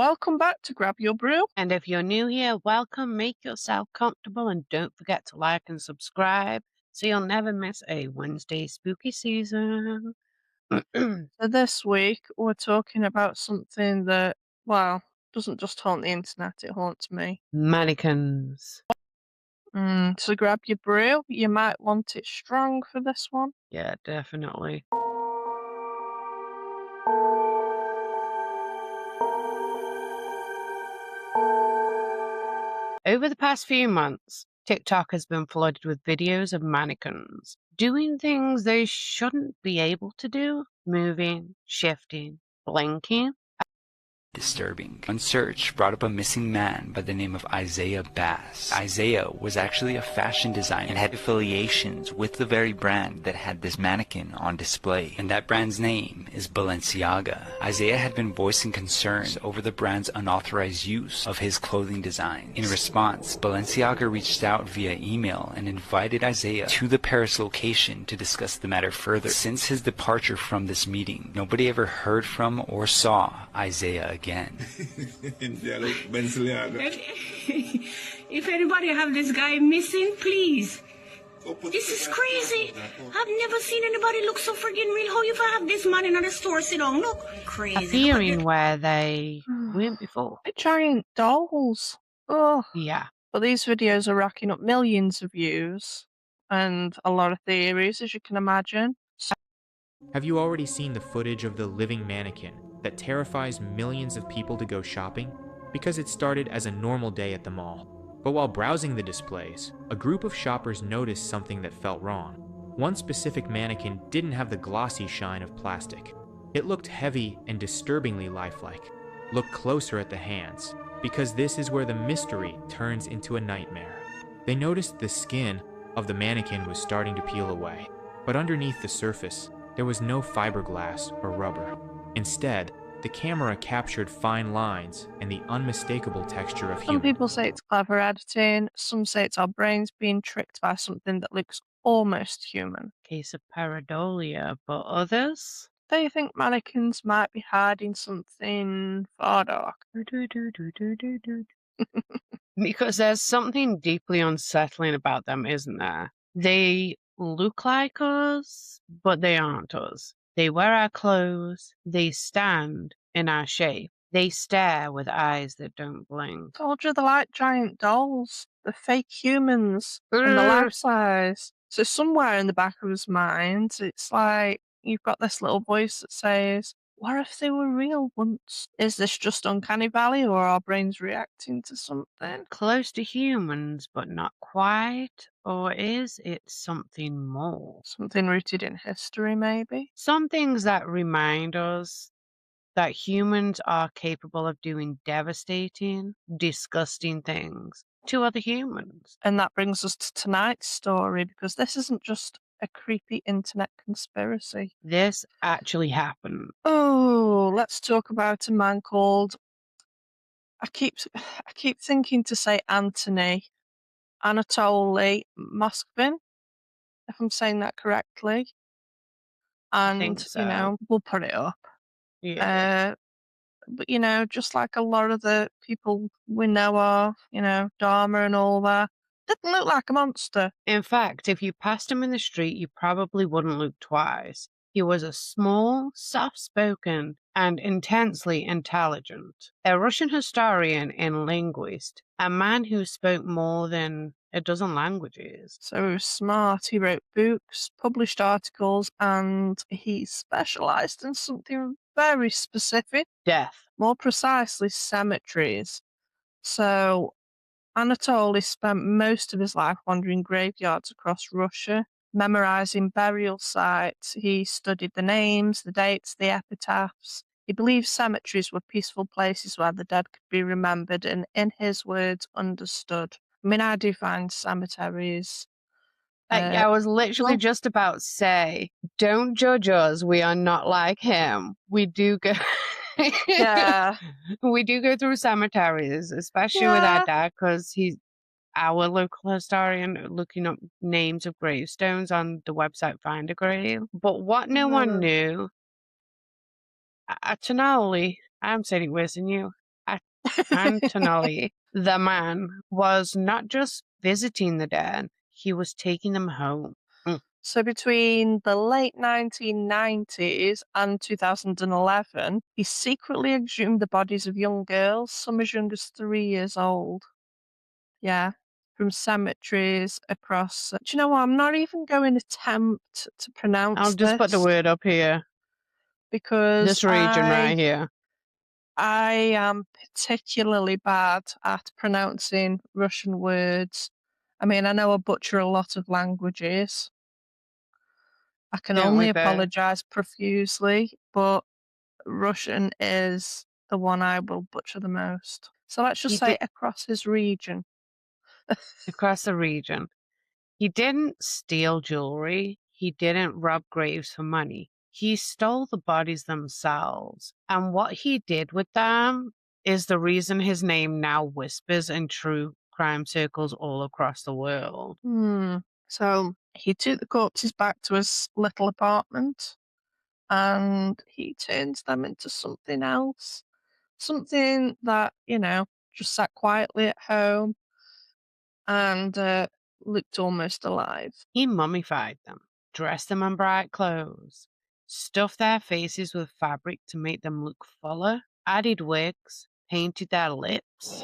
Welcome back to Grab Your Brew. And if you're new here, welcome, make yourself comfortable, and don't forget to like and subscribe so you'll never miss a Wednesday spooky season. So this week, we're talking about something that, well, doesn't just haunt the internet, it haunts me. Mannequins. So grab your brew. You might want it strong for this one. Yeah, definitely. Over the past few months, TikTok has been flooded with videos of mannequins doing things they shouldn't be able to do, moving, shifting, blinking. Disturbing. One search brought up a missing man by the name of Isaiah Bass. Isaiah was actually a fashion designer and had affiliations with the very brand that had this mannequin on display. And that brand's name is Balenciaga. Isaiah had been voicing concerns over the brand's unauthorized use of his clothing designs. In response, Balenciaga reached out via email and invited Isaiah to the Paris location to discuss the matter further. Since his departure from this meeting, nobody ever heard from or saw Isaiah again. If anybody have this guy missing, please. This is crazy. I've never seen anybody look so friggin' real. How you have this man in the store sit down? Look crazy. Appearing where they weren't before. Like giant dolls. Oh. Yeah. But these videos are racking up millions of views and a lot of theories, as you can imagine. Have you already seen the footage of the living mannequin that terrifies millions of people to go shopping? Because it started as a normal day at the mall. But while browsing the displays, a group of shoppers noticed something that felt wrong. One specific mannequin didn't have the glossy shine of plastic. It looked heavy and disturbingly lifelike. Look closer at the hands, because this is where the mystery turns into a nightmare. They noticed the skin of the mannequin was starting to peel away, but underneath the surface, there was no fiberglass or rubber. Instead, the camera captured fine lines and the unmistakable texture of Some human. people say it's clever editing. Some say it's our brains being tricked by something that looks almost human. Case of pareidolia, but others? They think mannequins might be hiding something far dark. Because there's something deeply unsettling about them, isn't there? They look like us, but they aren't us. They wear our clothes, they stand in our shape, they stare with eyes that don't blink. Told you they're like giant dolls. They're fake humans and they're life size. So somewhere in the back of his mind, it's like you've got this little voice that says, what if they were real once? Is this just uncanny valley or are our brains reacting to something? Close to humans, but not quite? Or is it something more? Something rooted in history, maybe? Some things that remind us that humans are capable of doing devastating, disgusting things to other humans. And that brings us to tonight's story, because this isn't just a creepy internet conspiracy. This actually happened. Oh, let's talk about a man called, I keep thinking to say Anatoly Moskvin, if I'm saying that correctly. I think And, so. we'll put it up. Yeah. But, just like a lot of the people we know of, Dharma and all that, didn't look like a monster. In fact, if you passed him in the street, you probably wouldn't look twice. He was a small, soft-spoken, and intensely intelligent. A Russian historian and linguist, a man who spoke more than a dozen languages. So he was smart, he wrote books, published articles, and he specialized in something very specific. Death. More precisely, cemeteries. So Anatoly spent most of his life wandering graveyards across Russia, memorizing burial sites. He studied the names, the dates, the epitaphs. He believed cemeteries were peaceful places where the dead could be remembered and, in his words, understood. I mean, I do find cemeteries. I was literally just about to say, don't judge us. We are not like him. We do go... Yeah. We do go through cemeteries, especially with our dad, because he's our local historian, looking up names of gravestones on the website Find a Grave. But what no one knew, Anatoly, I'm saying it worse than you, Anatoly, the man, was not just visiting the dead, he was taking them home. So between the late 1990s and 2011, he secretly exhumed the bodies of young girls, some as young as 3 years old. Yeah, from cemeteries across. Do you know what? I'm not even going to attempt to pronounce I'll just put the this word up here. because This region right here. I am particularly bad at pronouncing Russian words. I mean, I know I butcher a lot of languages. I can Don't only we both? apologize profusely, but Russian is the one I will butcher the most. So let's just say across his region. Across the region. He didn't steal jewelry. He didn't rob graves for money. He stole the bodies themselves. And what he did with them is the reason his name now whispers in true crime circles all across the world. So he took the corpses back to his little apartment and he turns them into something else. Something that, just sat quietly at home and looked almost alive. He mummified them, dressed them in bright clothes, stuffed their faces with fabric to make them look fuller, added wigs, painted their lips.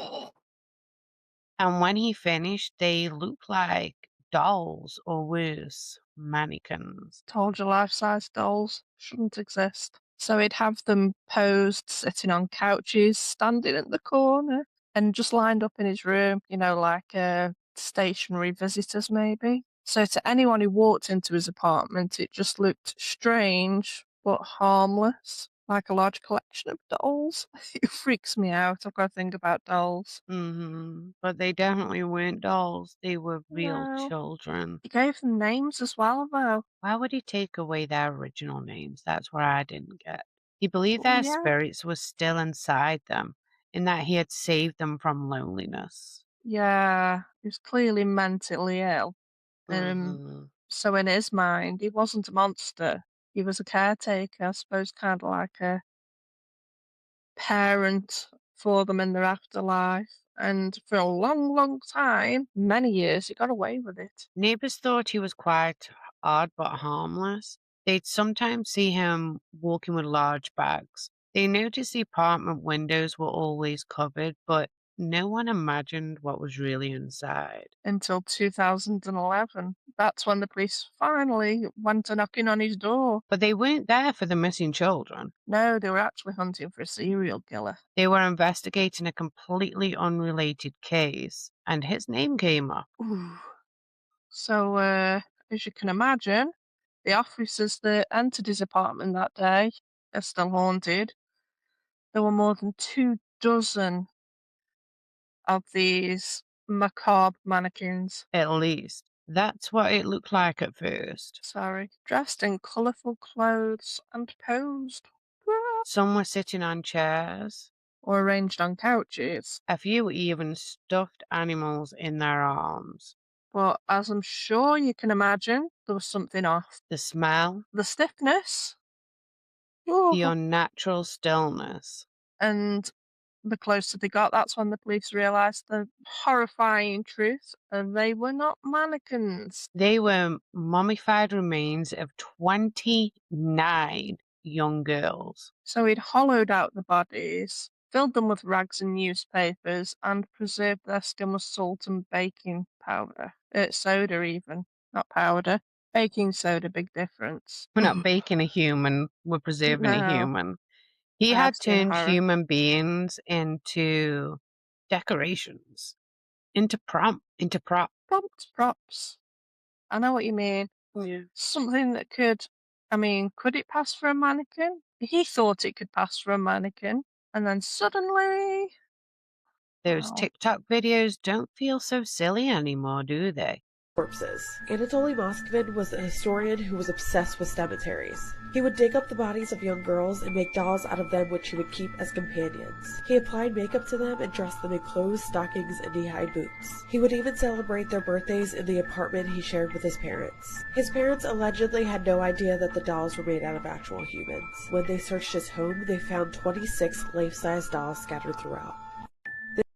And when he finished, they looked like dolls or worse, mannequins. Told you life-size dolls shouldn't exist. So he'd have them posed, sitting on couches, standing at the corner, and just lined up in his room, like stationary visitors maybe. So to anyone who walked into his apartment, it just looked strange but harmless, like a large collection of dolls. It freaks me out. I've got to think about dolls. But they definitely weren't dolls. They were real No. children. He gave them names as well, though. Why would he take away their original names? That's what I didn't get. He believed Oh, their yeah. spirits were still inside them and that he had saved them from loneliness. Yeah, he was clearly mentally ill. So in his mind, he wasn't a monster. He was a caretaker, I suppose, kind of like a parent for them in their afterlife. And for a long, long time, many years, he got away with it. Neighbors thought he was quite odd but harmless. They'd sometimes see him walking with large bags. They noticed the apartment windows were always covered, but no one imagined what was really inside. Until 2011. That's when the police finally went a knocking on his door. But they weren't there for the missing children. No, they were actually hunting for a serial killer. They were investigating a completely unrelated case, and his name came up. Ooh. So, as you can imagine, the officers that entered his apartment that day are still haunted. There were more than 24 of these macabre mannequins. At least, that's what it looked like at first. Sorry. Dressed in colourful clothes and posed. Some were sitting on chairs. Or arranged on couches. A few even stuffed animals in their arms. But as I'm sure you can imagine, there was something off. The smell. The stiffness. The unnatural stillness. And the closer they got, that's when the police realised the horrifying truth, and they were not mannequins. They were mummified remains of 29 young girls. So he'd hollowed out the bodies, filled them with rags and newspapers, and preserved their skin with salt and baking powder. Soda even, not powder. Baking soda, big difference. We're not baking a human, we're preserving a human. He had turned human beings into decorations, into props. Props. I know what you mean. Yeah. Something that could it pass for a mannequin? He thought it could pass for a mannequin, and then suddenly... Those TikTok videos don't feel so silly anymore, do they? Corpses. Anatoly Moskvin was a historian who was obsessed with cemeteries. He would dig up the bodies of young girls and make dolls out of them which he would keep as companions. He applied makeup to them and dressed them in clothes, stockings, and knee-high boots. He would even celebrate their birthdays in the apartment he shared with his parents. His parents allegedly had no idea that the dolls were made out of actual humans. When they searched his home, they found 26 life-size dolls scattered throughout.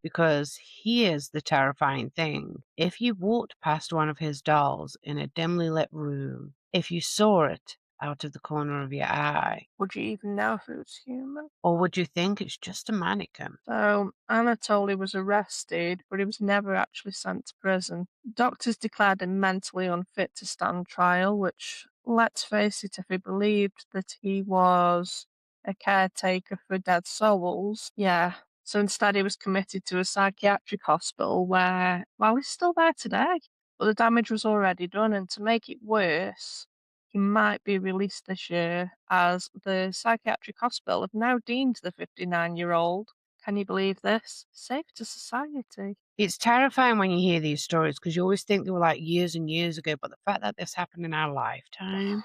Because here's the terrifying thing. If you walked past one of his dolls in a dimly lit room, if you saw it out of the corner of your eye, Would you even know if it was human? or would you think it's just a mannequin? So Anatoly was arrested, but he was never actually sent to prison. Doctors declared him mentally unfit to stand trial, which, let's face it, if he believed that he was a caretaker for dead souls, yeah. So instead he was committed to a psychiatric hospital where, well, he's still there today. But the damage was already done, and to make it worse, he might be released this year, as the psychiatric hospital have now deemed the 59-year-old, can you believe this, safe to society. It's terrifying when you hear these stories because you always think they were like years and years ago, but the fact that this happened in our lifetime.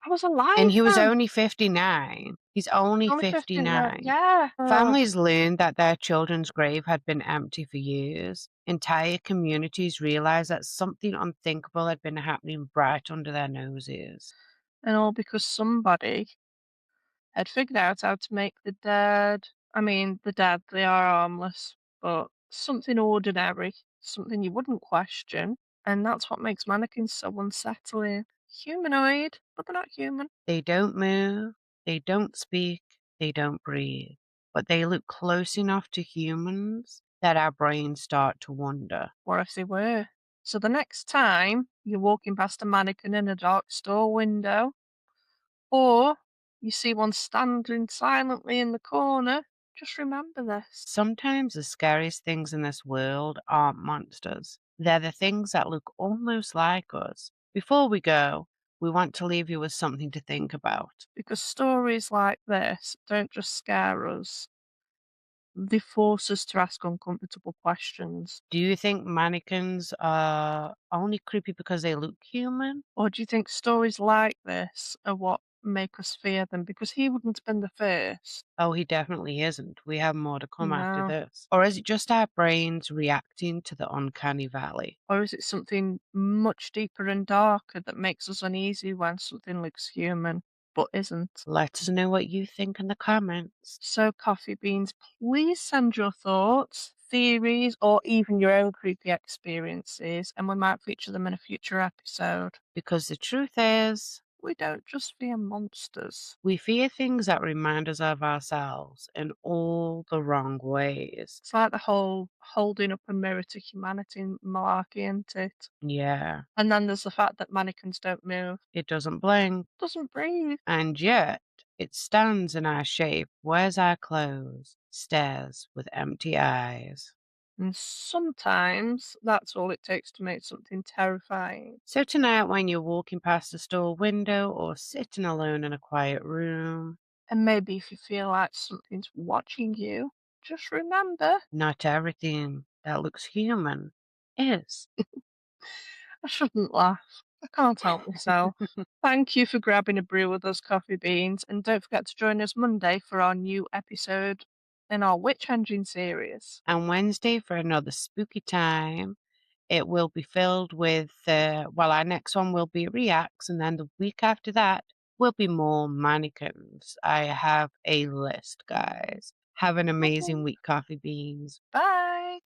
I was And alive he was then. only 59. He's only Only 59. 59. Yeah. Families learned that their children's grave had been empty for years. Entire communities realized that something unthinkable had been happening right under their noses. And all because somebody had figured out how to make the dead, the dead, they are harmless, but something ordinary, something you wouldn't question, and that's what makes mannequins so unsettling. Humanoid, but they're not human. They don't move, they don't speak, they don't breathe, but they look close enough to humans that our brains start to wonder. What if they were? So the next time you're walking past a mannequin in a dark store window, or you see one standing silently in the corner, just remember this. Sometimes the scariest things in this world aren't monsters. They're the things that look almost like us. Before we go, we want to leave you with something to think about. Because stories like this don't just scare us, they force us to ask uncomfortable questions. Do you think mannequins are only creepy because they look human? Or do you think stories like this are what make us fear them? Because he wouldn't have been the first. Oh, he definitely isn't. We have more to come after No. this. Or is it just our brains reacting to the uncanny valley? Or is it something much deeper and darker that makes us uneasy when something looks human but isn't? Let us know what you think in the comments. So, coffee beans, please send your thoughts, theories, or even your own creepy experiences, and we might feature them in a future episode. Because the truth is, We don't just fear monsters. we fear things that remind us of ourselves in all the wrong ways. It's like the whole holding up a mirror to humanity malarkey, isn't it? Yeah, And then there's the fact that mannequins don't move, it doesn't blink. doesn't breathe. And yet, it stands in our shape, wears our clothes, stares with empty eyes. And sometimes that's all it takes to make something terrifying. So tonight, when you're walking past a store window or sitting alone in a quiet room, And maybe if you feel like something's watching you, just remember, not everything that looks human is. I shouldn't laugh. I can't help myself. Thank you for grabbing a brew with us, Coffee Beans, and don't forget to join us Monday for our new episode in our Witch Engine series. And Wednesday for another spooky time. It will be filled with, our next one will be reacts, and then the week after that will be more mannequins. I have a list, guys. Have an amazing week, Coffee Beans. Bye.